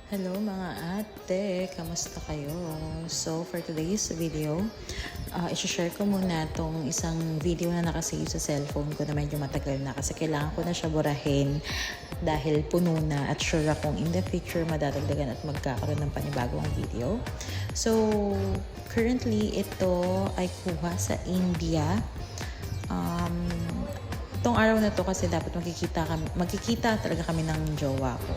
Hello mga ate, kamusta kayo? So for today's video, isi-share ko muna tong isang video na nakasave sa cellphone ko na medyo matagal na kasi kailangan ko na siya burahin dahil puno na at sure akong in the future madadagdagan at magkakaroon ng panibagong video. So currently ito ay kuha sa India. Itong araw na to kasi dapat magkikita talaga kami ng jowa ko.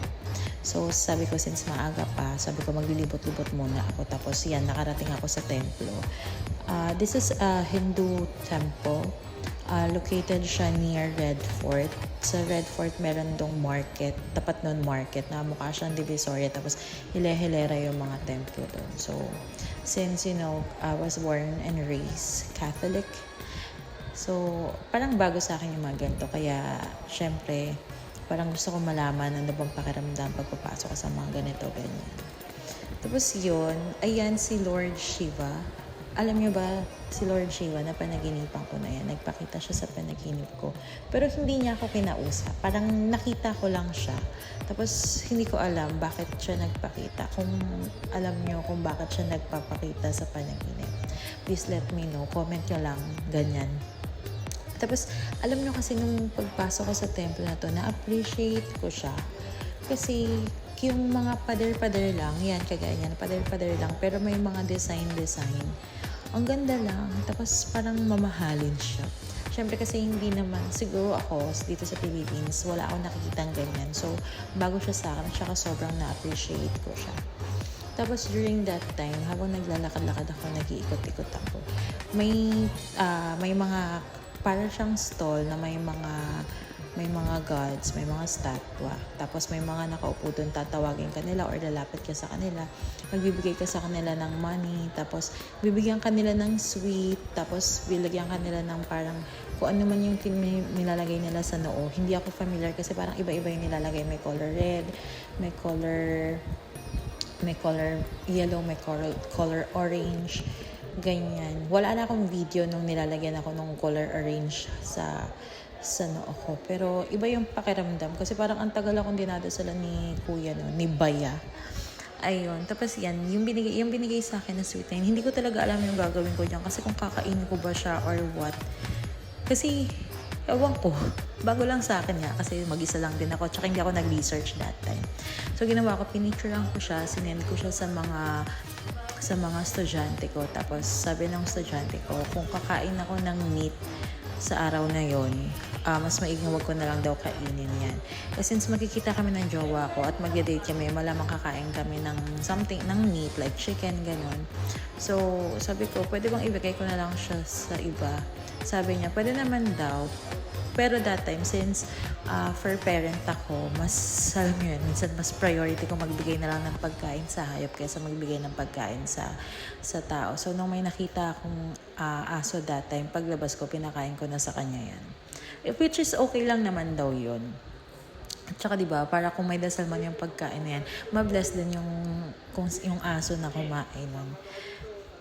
So sabi ko since maaga pa, sabi ko maglilibot-libot muna ako. Tapos yan, nakarating ako sa templo. This is a Hindu temple. Located siya near Red Fort. Sa Red Fort meron dong market, tapat nun market na mukha siyang divisoria. Tapos hile-hilera yung mga templo doon. So since I was born and raised Catholic, so parang bago sa akin yung mga ganito. Kaya syempre parang gusto ko malaman ano bang pakiramdam pagpapasok ko sa mga ganito, ganyan. Tapos yun, ayan si Lord Shiva. Alam niyo ba, si Lord Shiva na panaginipan ko na yan, nagpakita siya sa panaginip ko. Pero hindi niya ako kinausap. Parang nakita ko lang siya. Tapos hindi ko alam bakit siya nagpakita. Kung alam niyo kung bakit siya nagpapakita sa panaginip, please let me know. Comment nyo lang, ganyan. Tapos, alam nyo kasi nung pagpasok ko sa temple na to, na-appreciate ko siya. Kasi, yung mga pader-pader lang, yan, kagaya yan, pader-pader lang, pero may mga design. Ang ganda lang. Tapos, parang mamahalin siya. Siyempre kasi hindi naman, siguro ako, dito sa Philippines, wala akong nakikitang ganyan. So, bago siya sa akin, tsaka sobrang na-appreciate ko siya. Tapos during that time, habang naglalakad-lakad ako, nag-iikot-ikot ako, may mga para siyang stall na may mga gods, may mga statwa. Tapos may mga nakaupo doon, tatawagin kanila or lalapit ka sa kanila. Magbibigay ka sa kanila ng money, tapos bibigyan kanila ng sweet, tapos bilagyan kanila ng parang kung ano man yung nilalagay nila sa noo. Hindi ako familiar kasi parang iba-iba yung nilalagay. May color red, may color yellow, may color orange, ganyan. Wala na akong video nung nilalagyan ako ng color orange sa noo ko. Pero iba yung pakiramdam kasi parang ang tagal akong dinadasalan ni kuya no, ni Baya. Ayun. Tapos yan, yung binigay sa akin na sweet wine, hindi ko talaga alam yung gagawin ko diyan kasi kung kakainin ko ba siya or what. Kasi ewan ko, bago lang sa akin nga kasi mag-isa lang din ako tsaka hindi ako nag-research that time. So ginawa ko, pinicturean ko siya, sinend ko siya sa mga estudyante ko. Tapos sabi ng estudyante ko, kung kakain ako ng meat sa araw na yon, mas maiging wag ko na lang daw kainin yan. Kasi since magkikita kami ng jowa ko at mag-date kami, malamang kakain kami ng something, ng meat, like chicken, ganun. So sabi ko, pwede bang ibigay ko na lang siya sa iba? Sabi niya, pwede naman daw. Pero that time, since for parent ako, mas, alam mo yun, minsan mas priority ko magbigay na lang ng pagkain sa hayop kaysa magbigay ng pagkain sa tao. So, nung may nakita akong aso that time, paglabas ko, pinakain ko na sa kanya yan. Which is okay lang naman daw yun. At saka diba, para kung may dasal man yung pagkain na yan, mabless din yung aso na kumain nun.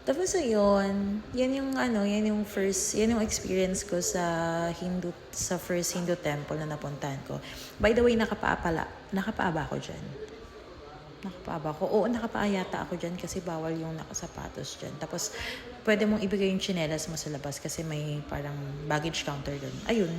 Tapos ayun, yan yung experience ko sa first Hindu temple na napuntahan ko. By the way, nakapaa ba ako dyan? Nakapaa ba ako? Oo, nakapaa yata ako dyan kasi bawal yung nakasapatos dyan. Tapos, pwede mong ibigay yung tsinelas mo sa labas kasi may parang baggage counter dun. Ayun,